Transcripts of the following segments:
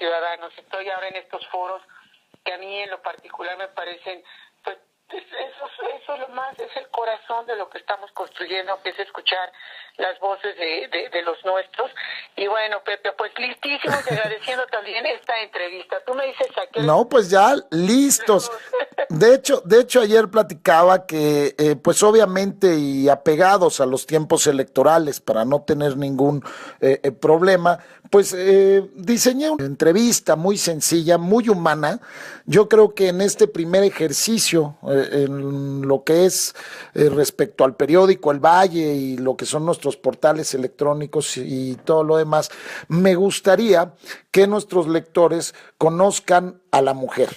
ciudadanos. Estoy ahora en estos foros que a mí en lo particular me parecen, pues eso es lo más, es el corazón de lo que estamos construyendo, que es escuchar las voces de los nuestros. Y bueno, Pepe, pues listísimos, agradeciendo también esta entrevista. Tú me dices a qué... No, pues ya listos. De hecho, ayer platicaba que, pues obviamente y apegados a los tiempos electorales para no tener ningún problema, pues diseñé una entrevista muy sencilla, muy humana. Yo creo que en este primer ejercicio, en lo que es respecto al periódico El Valle y lo que son nuestros portales electrónicos y todo lo demás, me gustaría que nuestros lectores conozcan a la mujer,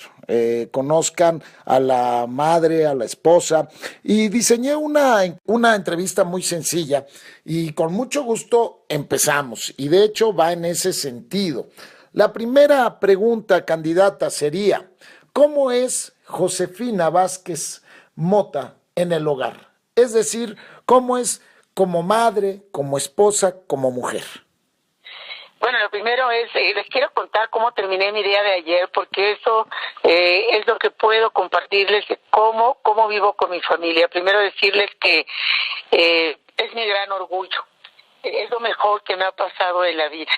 conozcan a la madre, a la esposa, y diseñé una entrevista muy sencilla y con mucho gusto empezamos, y de hecho va en ese sentido. La primera pregunta, candidata, sería, ¿cómo es Josefina Vázquez Mota en el hogar? Es decir, ¿cómo es como madre, como esposa, como mujer? Bueno, lo primero es, les quiero contar cómo terminé mi día de ayer, porque eso es lo que puedo compartirles de cómo vivo con mi familia. Primero decirles que es mi gran orgullo. Es lo mejor que me ha pasado en la vida.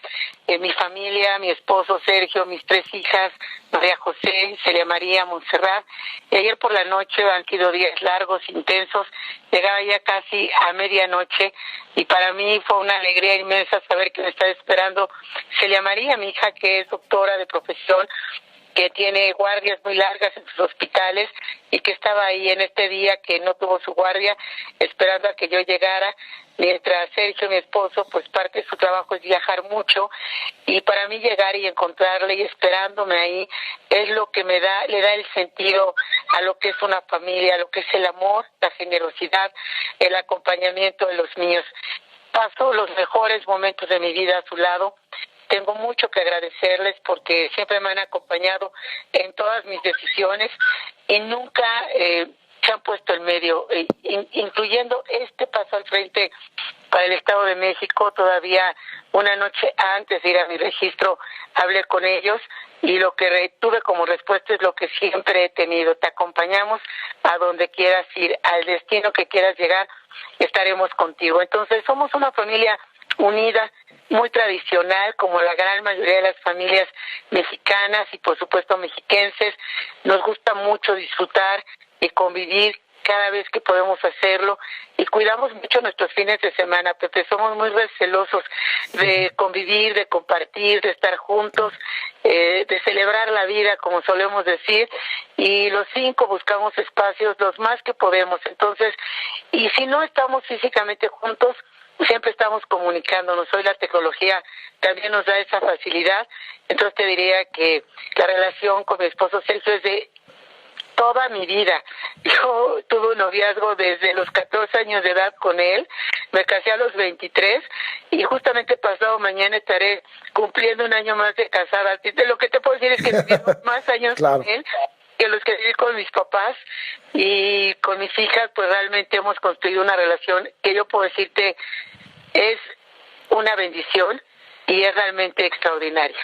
Mi familia, mi esposo Sergio, mis 3 hijas, María José, Celia María, Montserrat. Y ayer por la noche han sido días largos, intensos. Llegaba ya casi a medianoche y para mí fue una alegría inmensa saber que me está esperando Celia María, mi hija, que es doctora de profesión, que tiene guardias muy largas en sus hospitales y que estaba ahí en este día que no tuvo su guardia, esperando a que yo llegara, mientras Sergio, mi esposo, pues parte de su trabajo es viajar mucho, y para mí llegar y encontrarle y esperándome ahí es lo que le da el sentido a lo que es una familia, a lo que es el amor, la generosidad, el acompañamiento de los míos. Paso los mejores momentos de mi vida a su lado. Tengo mucho que agradecerles porque siempre me han acompañado en todas mis decisiones y nunca se han puesto en medio, incluyendo este paso al frente para el Estado de México. Todavía una noche antes de ir a mi registro hablé con ellos y lo que tuve como respuesta es lo que siempre he tenido: te acompañamos a donde quieras ir, al destino que quieras llegar, estaremos contigo. Entonces somos una familia unida, muy tradicional, como la gran mayoría de las familias mexicanas y por supuesto mexiquenses. Nos gusta mucho disfrutar y convivir cada vez que podemos hacerlo y cuidamos mucho nuestros fines de semana, Pepe. Somos muy recelosos de convivir, de compartir, de estar juntos, de celebrar la vida, como solemos decir, y los 5 buscamos espacios los más que podemos. Entonces, y si no estamos físicamente juntos, siempre estamos comunicándonos. Hoy la tecnología también nos da esa facilidad. Entonces te diría que la relación con mi esposo Sergio es de toda mi vida. Yo tuve un noviazgo desde los 14 años de edad con él, me casé a los 23 y justamente pasado mañana estaré cumpliendo un año más de casada. De lo que te puedo decir es que vivimos más años Claro. con él que los que viví con mis papás, y con mis hijas pues realmente hemos construido una relación que yo puedo decirte es una bendición y es realmente extraordinaria.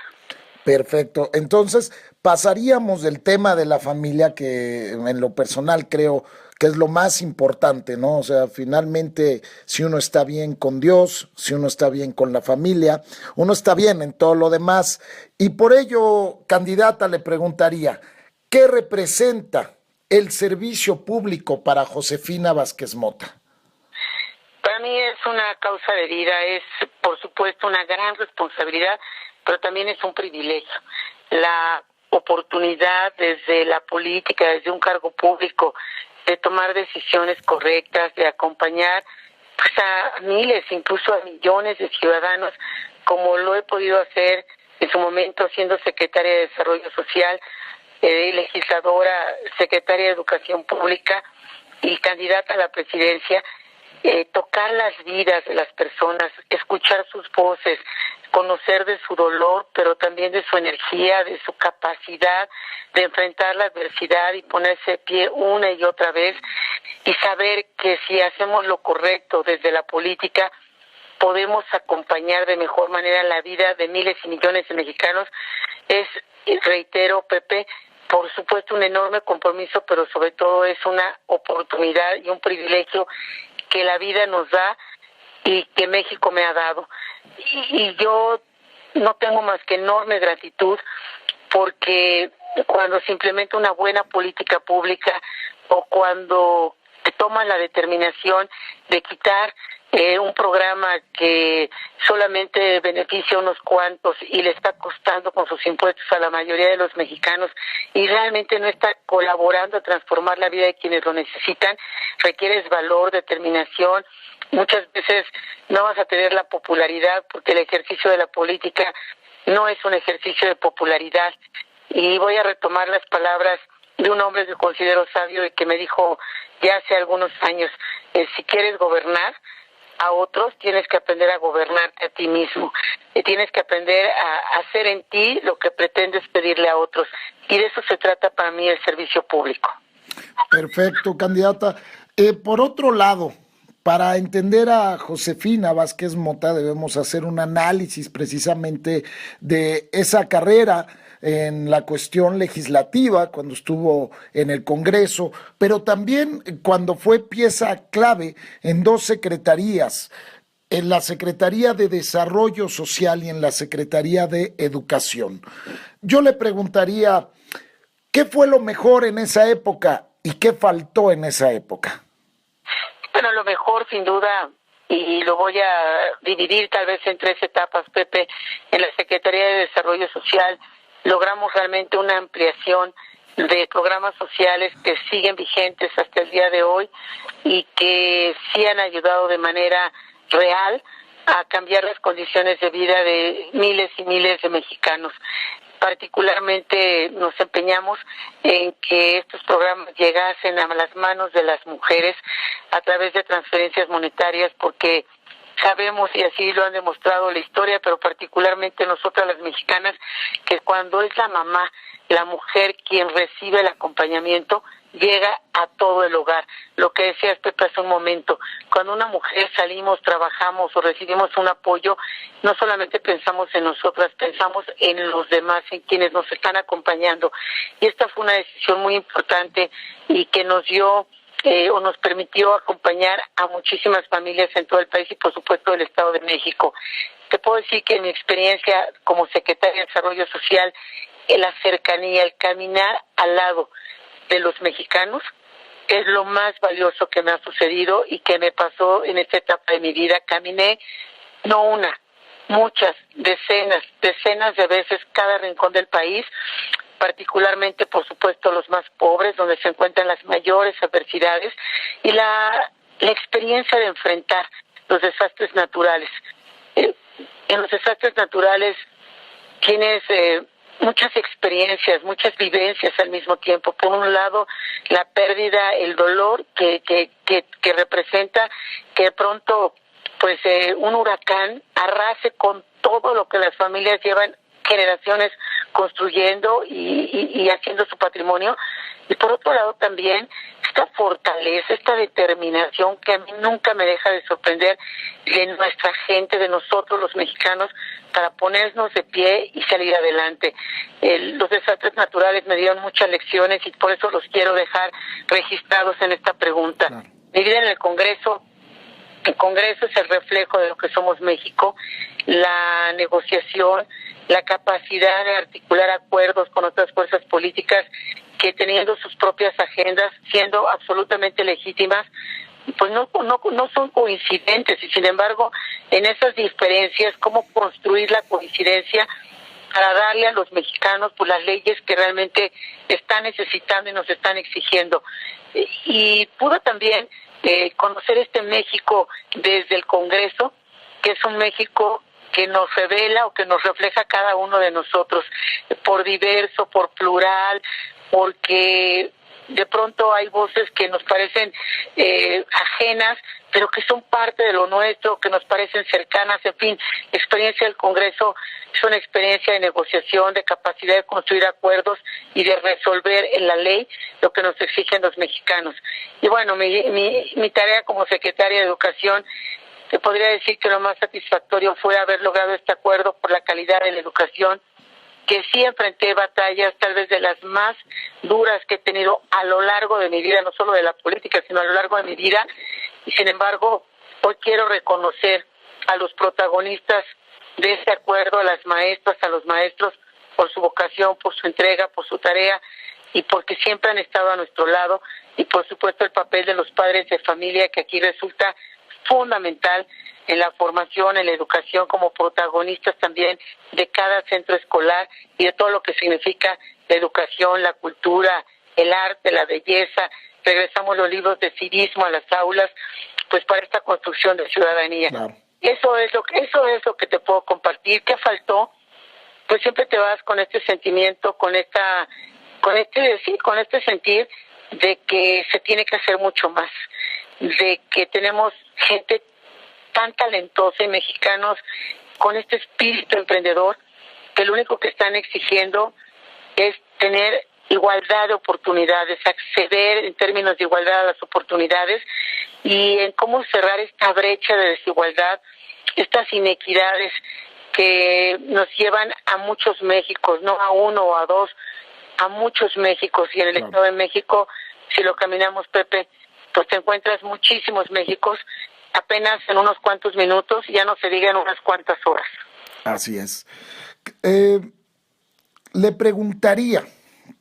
Perfecto. Entonces, pasaríamos del tema de la familia, que en lo personal creo que es lo más importante, ¿no? O sea, finalmente, si uno está bien con Dios, si uno está bien con la familia, uno está bien en todo lo demás. Y por ello, candidata, le preguntaría, ¿qué representa el servicio público para Josefina Vázquez Mota? Para mí es una causa de vida, es por supuesto una gran responsabilidad, pero también es un privilegio. La oportunidad desde la política, desde un cargo público, de tomar decisiones correctas, de acompañar pues, a miles, incluso a millones de ciudadanos, como lo he podido hacer en su momento siendo secretaria de Desarrollo Social, legisladora, secretaria de Educación Pública y candidata a la presidencia. Tocar las vidas de las personas, escuchar sus voces, conocer de su dolor, pero también de su energía, de su capacidad de enfrentar la adversidad y ponerse de pie una y otra vez, y saber que si hacemos lo correcto desde la política, podemos acompañar de mejor manera la vida de miles y millones de mexicanos. Es, reitero, Pepe, por supuesto un enorme compromiso, pero sobre todo es una oportunidad y un privilegio que la vida nos da y que México me ha dado. Y yo no tengo más que enorme gratitud, porque cuando se implementa una buena política pública o cuando se toma la determinación de quitar un programa que solamente beneficia a unos cuantos y le está costando con sus impuestos a la mayoría de los mexicanos y realmente no está colaborando a transformar la vida de quienes lo necesitan, requieres valor, determinación. Muchas veces no vas a tener la popularidad, porque el ejercicio de la política no es un ejercicio de popularidad. Y voy a retomar las palabras de un hombre que considero sabio y que me dijo ya hace algunos años: si quieres gobernar a otros, tienes que aprender a gobernarte a ti mismo. Y tienes que aprender a hacer en ti lo que pretendes pedirle a otros. Y de eso se trata para mí el servicio público. Perfecto, candidata. Por otro lado, para entender a Josefina Vázquez Mota debemos hacer un análisis precisamente de esa carrera en la cuestión legislativa, cuando estuvo en el Congreso, pero también cuando fue pieza clave en dos secretarías, en la Secretaría de Desarrollo Social y en la Secretaría de Educación. Yo le preguntaría, ¿qué fue lo mejor en esa época y qué faltó en esa época? Bueno, lo mejor, sin duda, y lo voy a dividir tal vez en tres etapas, Pepe. En la Secretaría de Desarrollo Social logramos realmente una ampliación de programas sociales que siguen vigentes hasta el día de hoy y que sí han ayudado de manera real a cambiar las condiciones de vida de miles y miles de mexicanos. Particularmente nos empeñamos en que estos programas llegasen a las manos de las mujeres a través de transferencias monetarias, porque sabemos, y así lo han demostrado la historia, pero particularmente nosotras las mexicanas, que cuando es la mamá, la mujer quien recibe el acompañamiento, llega a todo el hogar. Lo que decías, Pepe, hace un momento, cuando una mujer salimos, trabajamos o recibimos un apoyo, no solamente pensamos en nosotras, pensamos en los demás, en quienes nos están acompañando. Y esta fue una decisión muy importante y que nos dio o nos permitió acompañar a muchísimas familias en todo el país y por supuesto del Estado de México. Te puedo decir que en mi experiencia como secretaria de Desarrollo Social, la cercanía, el caminar al lado de los mexicanos es lo más valioso que me ha sucedido y que me pasó en esta etapa de mi vida. Caminé no una, muchas, decenas de veces cada rincón del país, particularmente, por supuesto, los más pobres, donde se encuentran las mayores adversidades, y la experiencia de enfrentar los desastres naturales. En los desastres naturales tienes muchas experiencias, muchas vivencias al mismo tiempo. Por un lado, la pérdida, el dolor que representa que de pronto pues un huracán arrase con todo lo que las familias llevan generaciones construyendo y haciendo su patrimonio. Y por otro lado también esta fortaleza, esta determinación que a mí nunca me deja de sorprender de nuestra gente, de nosotros los mexicanos, para ponernos de pie y salir adelante. Los desastres naturales me dieron muchas lecciones y por eso los quiero dejar registrados en esta pregunta. Claro. Mi vida en el Congreso es el reflejo de lo que somos México, la negociación, la capacidad de articular acuerdos con otras fuerzas políticas que, teniendo sus propias agendas, siendo absolutamente legítimas, pues no son coincidentes, y sin embargo en esas diferencias, cómo construir la coincidencia para darle a los mexicanos pues las leyes que realmente están necesitando y nos están exigiendo. Y pudo también conocer este México desde el Congreso, que es un México que nos revela o que nos refleja cada uno de nosotros, por diverso, por plural, porque de pronto hay voces que nos parecen ajenas, pero que son parte de lo nuestro, que nos parecen cercanas. En fin, la experiencia del Congreso es una experiencia de negociación, de capacidad de construir acuerdos y de resolver en la ley lo que nos exigen los mexicanos. Y bueno, mi tarea como secretaria de Educación te podría decir que lo más satisfactorio fue haber logrado este acuerdo por la calidad de la educación, que sí enfrenté batallas tal vez de las más duras que he tenido a lo largo de mi vida, no solo de la política, sino a lo largo de mi vida, y sin embargo, hoy quiero reconocer a los protagonistas de este acuerdo, a las maestras, a los maestros, por su vocación, por su entrega, por su tarea, y porque siempre han estado a nuestro lado, y por supuesto el papel de los padres de familia, que aquí resulta fundamental en la formación, en la educación, como protagonistas también de cada centro escolar y de todo lo que significa la educación, la cultura, el arte, la belleza. Regresamos los libros de civismo a las aulas, pues para esta construcción de ciudadanía. Claro. Eso es lo que te puedo compartir. ¿Qué faltó? Pues siempre te vas con este sentimiento, con este sentir de que se tiene que hacer mucho más, de que tenemos gente tan talentosa y mexicanos con este espíritu emprendedor, que lo único que están exigiendo es tener igualdad de oportunidades, acceder en términos de igualdad a las oportunidades y en cómo cerrar esta brecha de desigualdad, estas inequidades que nos llevan a muchos Méxicos, no a uno o a dos, a muchos Méxicos. Y en el Estado de México, si lo caminamos, Pepe, pues te encuentras muchísimos Méxicos apenas en unos cuantos minutos, ya no se diga en unas cuantas horas. Así es. Le preguntaría,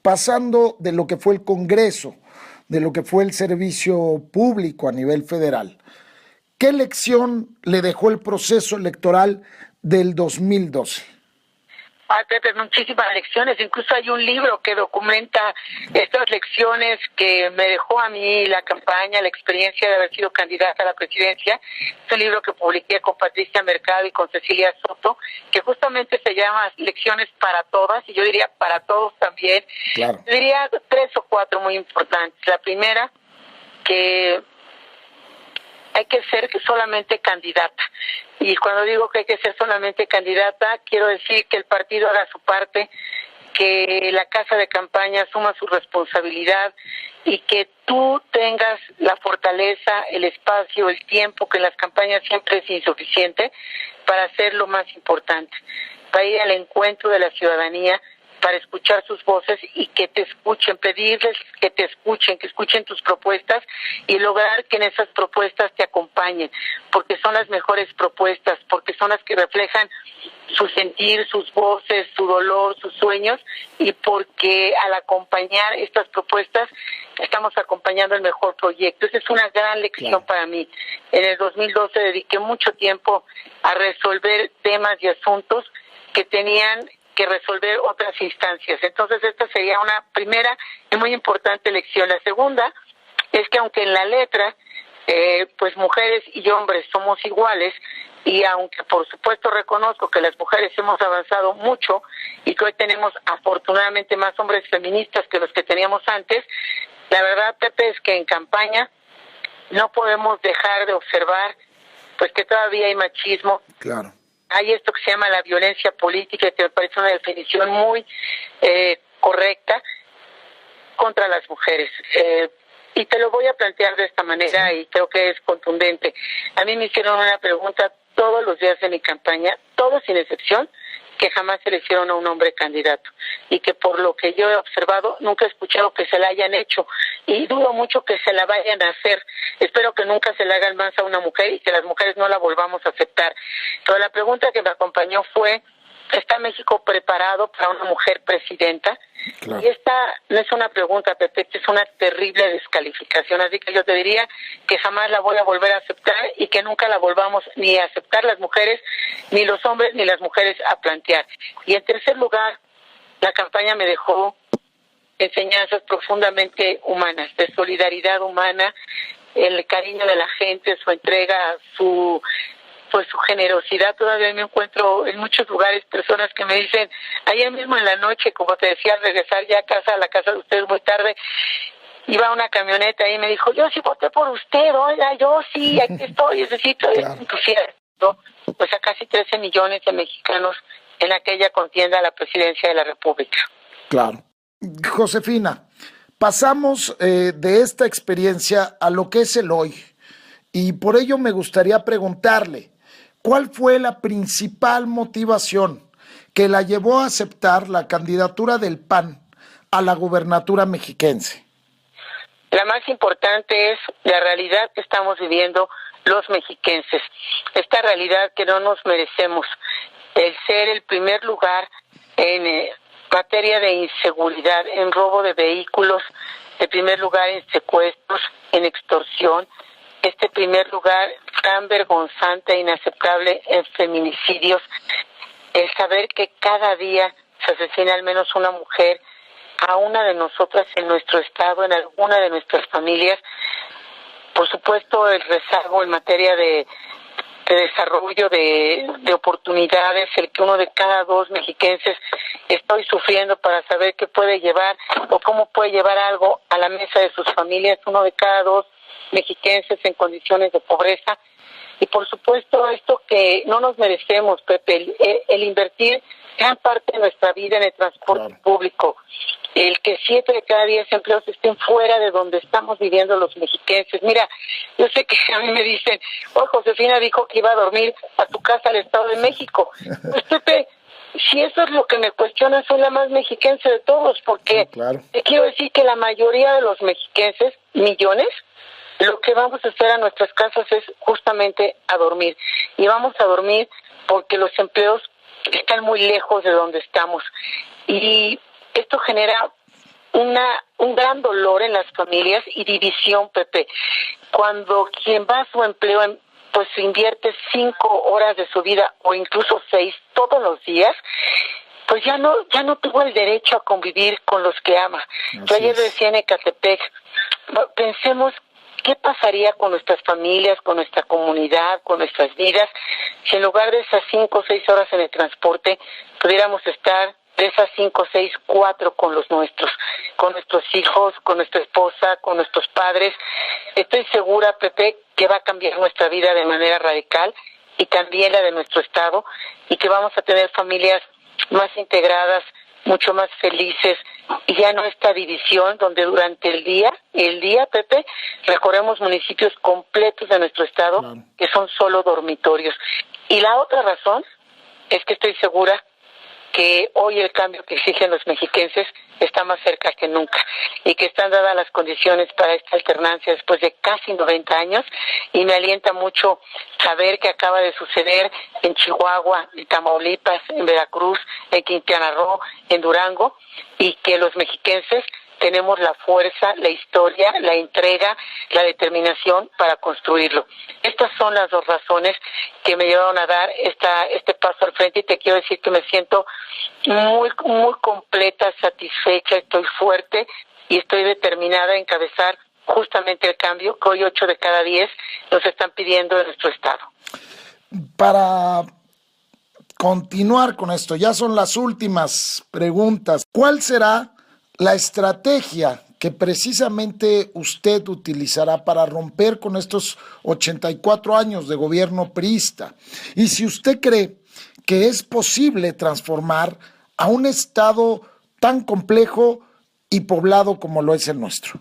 pasando de lo que fue el Congreso, de lo que fue el servicio público a nivel federal, ¿qué lección le dejó el proceso electoral del 2012? Pepe, muchísimas lecciones. Incluso hay un libro que documenta estas lecciones que me dejó a mí la campaña, la experiencia de haber sido candidata a la presidencia. Es un libro que publiqué con Patricia Mercado y con Cecilia Soto, que justamente se llama Lecciones para Todas, y yo diría para todos también. Claro. Diría 3 o 4 muy importantes. La primera, que hay que ser solamente candidata. Y cuando digo que hay que ser solamente candidata, quiero decir que el partido haga su parte, que la casa de campaña asuma su responsabilidad y que tú tengas la fortaleza, el espacio, el tiempo, que en las campañas siempre es insuficiente, para hacer lo más importante, para ir al encuentro de la ciudadanía, para escuchar sus voces y que te escuchen, pedirles que te escuchen, que escuchen tus propuestas y lograr que en esas propuestas te acompañen, porque son las mejores propuestas, porque son las que reflejan su sentir, sus voces, su dolor, sus sueños, y porque al acompañar estas propuestas estamos acompañando el mejor proyecto. Esa es una gran lección para mí. En el 2012 dediqué mucho tiempo a resolver temas y asuntos que tenían que resolver otras instancias. Entonces esta sería una primera y muy importante lección. La segunda es que aunque en la letra pues mujeres y hombres somos iguales, y aunque por supuesto reconozco que las mujeres hemos avanzado mucho y que hoy tenemos afortunadamente más hombres feministas que los que teníamos antes, la verdad, Pepe, es que en campaña no podemos dejar de observar pues que todavía hay machismo. Claro. Hay esto que se llama la violencia política, que me parece una definición muy correcta contra las mujeres. Y te lo voy a plantear de esta manera y creo que es contundente. A mí me hicieron una pregunta todos los días de mi campaña, todos sin excepción, que jamás se le hicieron a un hombre candidato y que por lo que yo he observado nunca he escuchado que se la hayan hecho y dudo mucho que se la vayan a hacer. Espero que nunca se le hagan más a una mujer y que las mujeres no la volvamos a aceptar. Pero la pregunta que me acompañó fue: ¿está México preparado para una mujer presidenta? Claro. Y esta no es una pregunta, Pepe, es una terrible descalificación, así que yo te diría que jamás la voy a volver a aceptar y que nunca la volvamos ni a aceptar las mujeres, ni los hombres, ni las mujeres a plantear. Y en tercer lugar, la campaña me dejó enseñanzas profundamente humanas, de solidaridad humana, el cariño de la gente, su entrega, su generosidad. Todavía me encuentro en muchos lugares personas que me dicen, ayer mismo en la noche, como te decía, al regresar ya a la casa de ustedes muy tarde, iba una camioneta y me dijo, yo sí voté por usted, oiga, yo sí, aquí estoy. Es decir, es entusiasmo, pues a casi 13 millones de mexicanos en aquella contienda a la presidencia de la República. Claro. Josefina, pasamos de esta experiencia a lo que es el hoy. Y por ello me gustaría preguntarle, ¿cuál fue la principal motivación que la llevó a aceptar la candidatura del PAN a la gubernatura mexiquense? La más importante es la realidad que estamos viviendo los mexiquenses, esta realidad que no nos merecemos, el ser el primer lugar en materia de inseguridad, en robo de vehículos, el primer lugar en secuestros, en extorsión, este primer lugar tan vergonzante e inaceptable en feminicidios, el saber que cada día se asesina al menos una mujer a una de nosotras en nuestro estado, en alguna de nuestras familias. Por supuesto, el rezago en materia de desarrollo de oportunidades, el que uno de cada dos mexiquenses estoy sufriendo para saber qué puede llevar o cómo puede llevar algo a la mesa de sus familias, uno de cada dos mexiquenses en condiciones de pobreza. Y por supuesto, esto que no nos merecemos, Pepe, el invertir gran parte de nuestra vida en el transporte público, el que 7 de cada 10 empleos estén fuera de donde estamos viviendo los mexiquenses. Mira, yo sé que a mí me dicen, oh, Josefina dijo que iba a dormir a tu casa al Estado de México. Pues, Pepe, si eso es lo que me cuestiona, soy la más mexiquense de todos, porque te quiero decir que la mayoría de los mexiquenses, millones, lo que vamos a hacer a nuestras casas es justamente a dormir. Y vamos a dormir porque los empleos están muy lejos de donde estamos. Y esto genera un gran dolor en las familias y división, Pepe. Cuando quien va a su empleo, pues invierte 5 horas de su vida o incluso 6 todos los días, pues ya no tuvo el derecho a convivir con los que ama. Yo ayer decía en Ecatepec, pensemos qué pasaría con nuestras familias, con nuestra comunidad, con nuestras vidas, si en lugar de esas 5 o 6 horas en el transporte, pudiéramos estar de esas 5 o 6, 4 con los nuestros, con nuestros hijos, con nuestra esposa, con nuestros padres. Estoy segura, Pepe, que va a cambiar nuestra vida de manera radical y también la de nuestro estado, y que vamos a tener familias más integradas, mucho más felices, y ya no esta división donde durante el día, Pepe, recorremos municipios completos de nuestro estado que son solo dormitorios. Y la otra razón es que estoy segura que hoy el cambio que exigen los mexiquenses está más cerca que nunca y que están dadas las condiciones para esta alternancia después de casi 90 años, y me alienta mucho saber que acaba de suceder en Chihuahua, en Tamaulipas, en Veracruz, en Quintana Roo, en Durango, y que los mexiquenses tenemos la fuerza, la historia, la entrega, la determinación para construirlo. Estas son las dos razones que me llevaron a dar este paso al frente, y te quiero decir que me siento muy, muy completa, satisfecha, estoy fuerte y estoy determinada a encabezar justamente el cambio que hoy 8 de cada 10 nos están pidiendo en nuestro estado. Para continuar con esto, ya son las últimas preguntas. ¿Cuál será la estrategia que precisamente usted utilizará para romper con estos 84 años de gobierno priista? Y si usted cree que es posible transformar a un estado tan complejo y poblado como lo es el nuestro.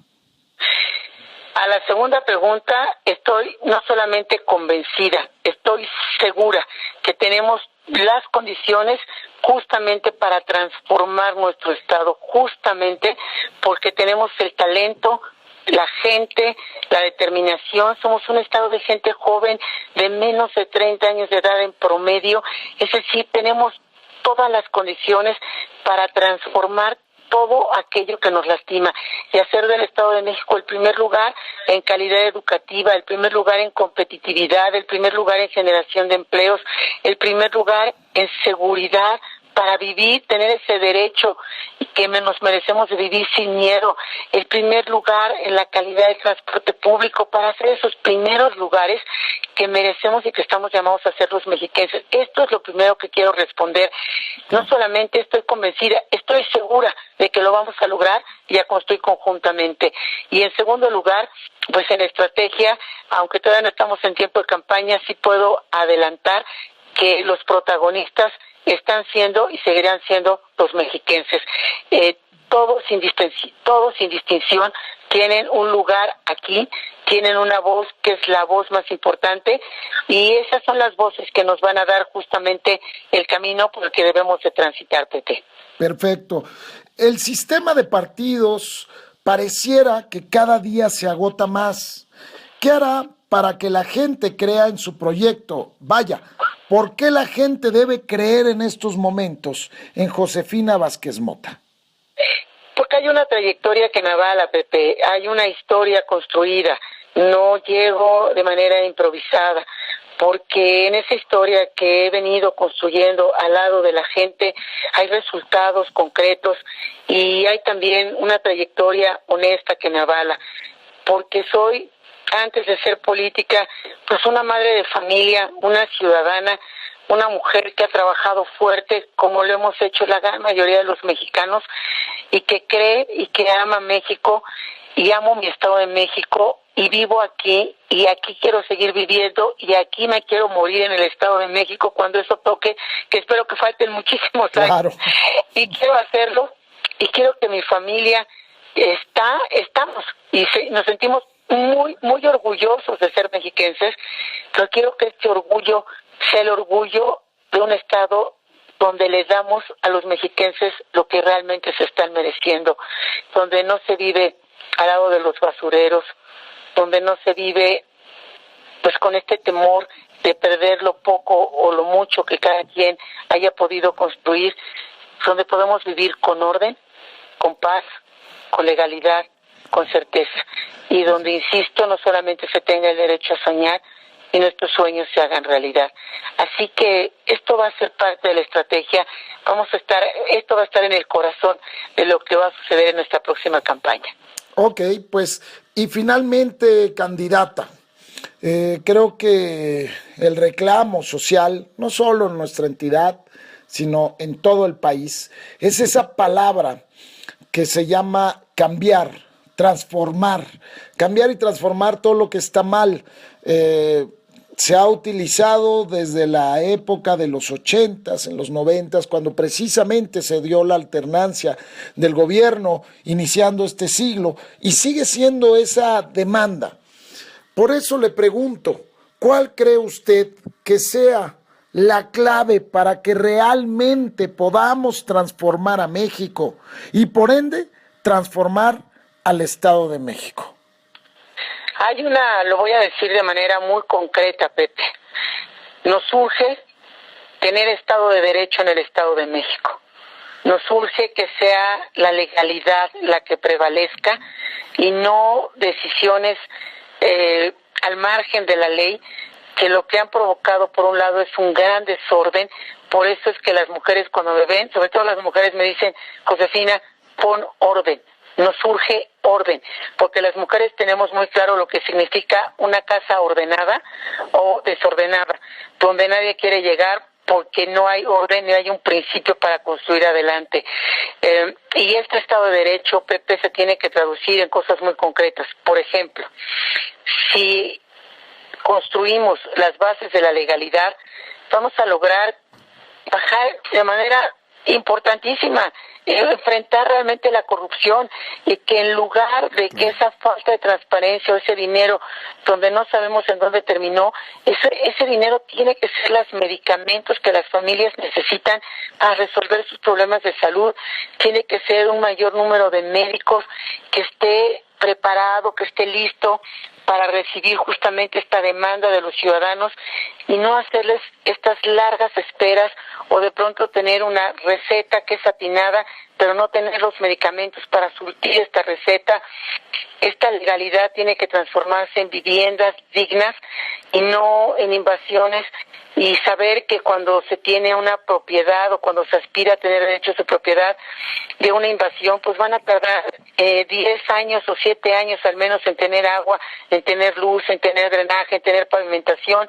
A la segunda pregunta, estoy no solamente convencida, estoy segura que tenemos las condiciones justamente para transformar nuestro estado, justamente porque tenemos el talento, la gente, la determinación. Somos un estado de gente joven de menos de 30 años de edad en promedio, es decir, tenemos todas las condiciones para transformar todo aquello que nos lastima y hacer del Estado de México el primer lugar en calidad educativa, el primer lugar en competitividad, el primer lugar en generación de empleos, el primer lugar en seguridad para vivir, tener ese derecho que nos merecemos de vivir sin miedo, el primer lugar en la calidad del transporte público, para hacer esos primeros lugares que merecemos y que estamos llamados a ser los mexiquenses. Esto es lo primero que quiero responder. No solamente estoy convencida, estoy segura de que lo vamos a lograr y a construir conjuntamente. Y en segundo lugar, pues en la estrategia, aunque todavía no estamos en tiempo de campaña, sí puedo adelantar que los protagonistas están siendo y seguirán siendo los mexiquenses. Todos sin distinción, tienen un lugar aquí, tienen una voz que es la voz más importante, y esas son las voces que nos van a dar justamente el camino por el que debemos de transitar, Pepe. Perfecto. El sistema de partidos pareciera que cada día se agota más. ¿Qué hará para que la gente crea en su proyecto? Vaya, ¿por qué la gente debe creer en estos momentos en Josefina Vázquez Mota? Porque hay una trayectoria que me avala, Pepe, hay una historia construida, no llego de manera improvisada, porque en esa historia que he venido construyendo al lado de la gente hay resultados concretos y hay también una trayectoria honesta que me avala, porque soy, antes de ser política, pues una madre de familia, una ciudadana, una mujer que ha trabajado fuerte, como lo hemos hecho la gran mayoría de los mexicanos, y que cree y que ama México, y amo mi Estado de México, y vivo aquí, y aquí quiero seguir viviendo, y aquí me quiero morir en el Estado de México cuando eso toque, que espero que falten muchísimos años. Claro. Y quiero hacerlo, y quiero que mi familia estamos, y nos sentimos muy orgullosos de ser mexiquenses, pero quiero que este orgullo sea el orgullo de un Estado donde les damos a los mexiquenses lo que realmente se están mereciendo, donde no se vive al lado de los basureros, donde no se vive pues con este temor de perder lo poco o lo mucho que cada quien haya podido construir, donde podemos vivir con orden, con paz, con legalidad, con certeza, y donde, insisto, no solamente se tenga el derecho a soñar, y nuestros sueños se hagan realidad. Así que esto va a ser parte de la estrategia, esto va a estar en el corazón de lo que va a suceder en nuestra próxima campaña. Ok, pues, y finalmente, candidata, creo que el reclamo social, no solo en nuestra entidad, sino en todo el país, es esa palabra que se llama cambiar, transformar, cambiar y transformar todo lo que está mal. Se ha utilizado desde la época de los 80s, en los 90s, cuando precisamente se dio la alternancia del gobierno iniciando este siglo, y sigue siendo esa demanda. Por eso le pregunto, ¿cuál cree usted que sea la clave para que realmente podamos transformar a México y por ende transformar al Estado de México? Lo voy a decir de manera muy concreta, Pepe. Nos urge tener Estado de Derecho en el Estado de México. Nos urge que sea la legalidad la que prevalezca y no decisiones al margen de la ley, que lo que han provocado por un lado es un gran desorden. Por eso es que las mujeres, cuando me ven, sobre todo las mujeres, me dicen: Josefina, pon orden. Nos surge orden, porque las mujeres tenemos muy claro lo que significa una casa ordenada o desordenada, donde nadie quiere llegar porque no hay orden ni hay un principio para construir adelante. Y este Estado de Derecho, Pepe, se tiene que traducir en cosas muy concretas. Por ejemplo, si construimos las bases de la legalidad, vamos a lograr bajar de manera importantísima, enfrentar realmente la corrupción, y que en lugar de que esa falta de transparencia o ese dinero donde no sabemos en dónde terminó, ese dinero tiene que ser los medicamentos que las familias necesitan para resolver sus problemas de salud, tiene que ser un mayor número de médicos que esté preparado, que esté listo para recibir justamente esta demanda de los ciudadanos y no hacerles estas largas esperas o de pronto tener una receta que es atinada, pero no tener los medicamentos para surtir esta receta. Esta legalidad tiene que transformarse en viviendas dignas y no en invasiones, y saber que cuando se tiene una propiedad o cuando se aspira a tener derechos de propiedad de una invasión, pues van a tardar 10 años o 7 años al menos en tener agua, en tener luz, en tener drenaje, en tener pavimentación,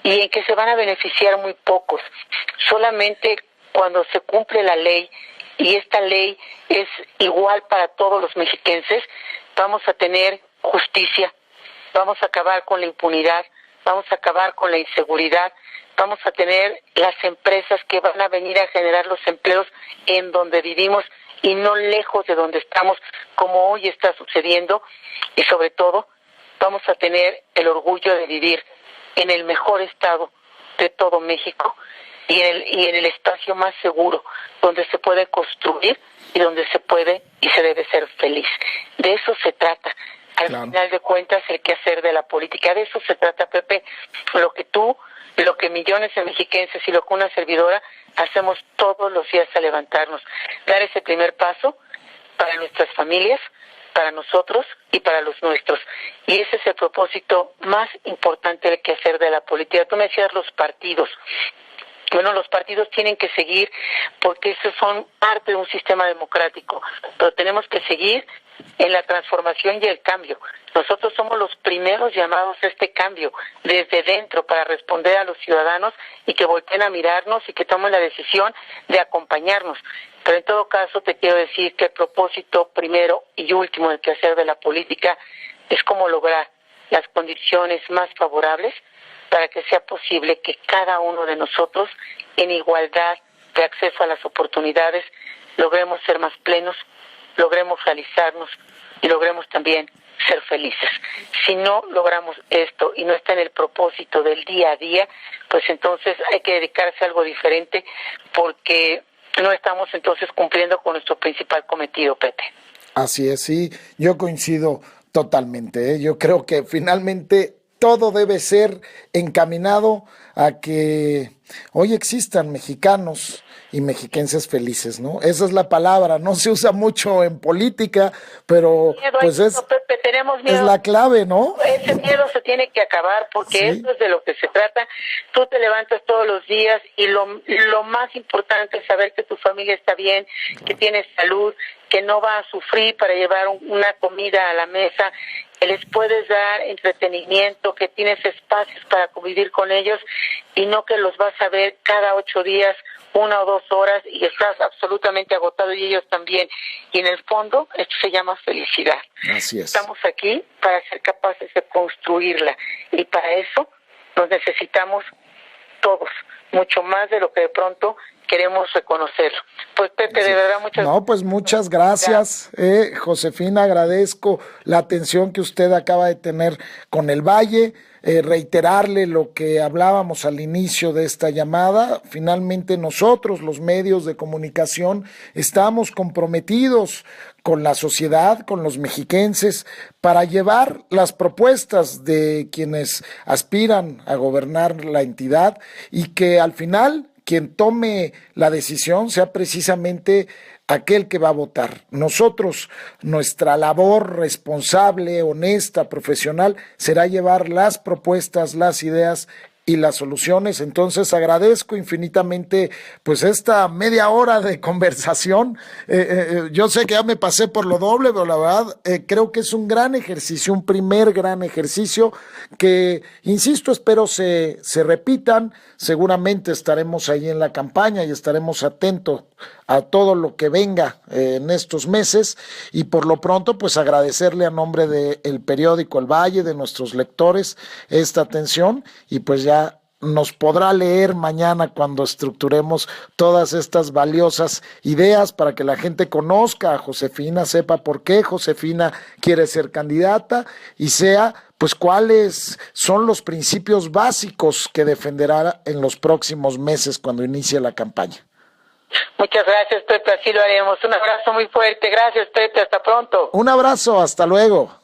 y en que se van a beneficiar muy pocos. Solamente cuando se cumple la ley, y esta ley es igual para todos los mexiquenses, vamos a tener justicia, vamos a acabar con la impunidad, vamos a acabar con la inseguridad, vamos a tener las empresas que van a venir a generar los empleos en donde vivimos y no lejos de donde estamos, como hoy está sucediendo, y sobre todo vamos a tener el orgullo de vivir en el mejor estado de todo México y en el espacio más seguro, donde se puede construir y donde se puede y se debe ser feliz. De eso se trata. Al final de cuentas, el quehacer de la política, de eso se trata, Pepe. Lo que tú, lo que millones de mexiquenses y lo que una servidora hacemos todos los días al levantarnos. Dar ese primer paso para nuestras familias, para nosotros y para los nuestros. Y ese es el propósito más importante del quehacer de la política. Tú me decías los partidos. Bueno, los partidos tienen que seguir porque esos son parte de un sistema democrático, pero tenemos que seguir en la transformación y el cambio. Nosotros somos los primeros llamados a este cambio desde dentro para responder a los ciudadanos y que volteen a mirarnos y que tomen la decisión de acompañarnos. Pero en todo caso te quiero decir que el propósito primero y último del quehacer de la política es cómo lograr las condiciones más favorables para que sea posible que cada uno de nosotros, en igualdad de acceso a las oportunidades, logremos ser más plenos, logremos realizarnos y logremos también ser felices. Si no logramos esto y no está en el propósito del día a día, pues entonces hay que dedicarse a algo diferente porque no estamos entonces cumpliendo con nuestro principal cometido, Pepe. Así es, sí, yo coincido totalmente, ¿eh? Yo creo que finalmente todo debe ser encaminado a que hoy existan mexicanos y mexiquenses felices, ¿no? Esa es la palabra, no se usa mucho en política, pero pues Pepe, tenemos miedo. Es la clave, ¿no? Ese miedo se tiene que acabar porque sí. Eso es de lo que se trata. Tú te levantas todos los días y lo más importante es saber que tu familia está bien, que tienes salud, que no va a sufrir para llevar una comida a la mesa, que les puedes dar entretenimiento, que tienes espacios para convivir con ellos y no que los vas a ver cada 8 días, 1 o 2 horas y estás absolutamente agotado y ellos también. Y en el fondo esto se llama felicidad. Así es. Estamos aquí para ser capaces de construirla y para eso nos necesitamos todos, mucho más de lo que de pronto queremos reconocerlo. Pues Pepe, de verdad, muchas gracias, Josefina, agradezco la atención que usted acaba de tener con el Valle, reiterarle lo que hablábamos al inicio de esta llamada. Finalmente nosotros, los medios de comunicación, estamos comprometidos con la sociedad, con los mexiquenses, para llevar las propuestas de quienes aspiran a gobernar la entidad y que al final quien tome la decisión sea precisamente aquel que va a votar. Nosotros, nuestra labor responsable, honesta, profesional, será llevar las propuestas, las ideas y las soluciones. Entonces agradezco infinitamente pues esta media hora de conversación. Yo sé que ya me pasé por lo doble, pero la verdad creo que es un gran ejercicio, un primer gran ejercicio que, insisto, espero se repitan. Seguramente estaremos ahí en la campaña y estaremos atentos a todo lo que venga en estos meses y por lo pronto pues agradecerle a nombre del periódico El Valle, de nuestros lectores, esta atención y pues ya nos podrá leer mañana cuando estructuremos todas estas valiosas ideas para que la gente conozca a Josefina, sepa por qué Josefina quiere ser candidata y sea pues cuáles son los principios básicos que defenderá en los próximos meses cuando inicie la campaña. Muchas gracias, Pepe, así lo haremos. Un abrazo muy fuerte. Gracias, Pepe, hasta pronto. Un abrazo, hasta luego.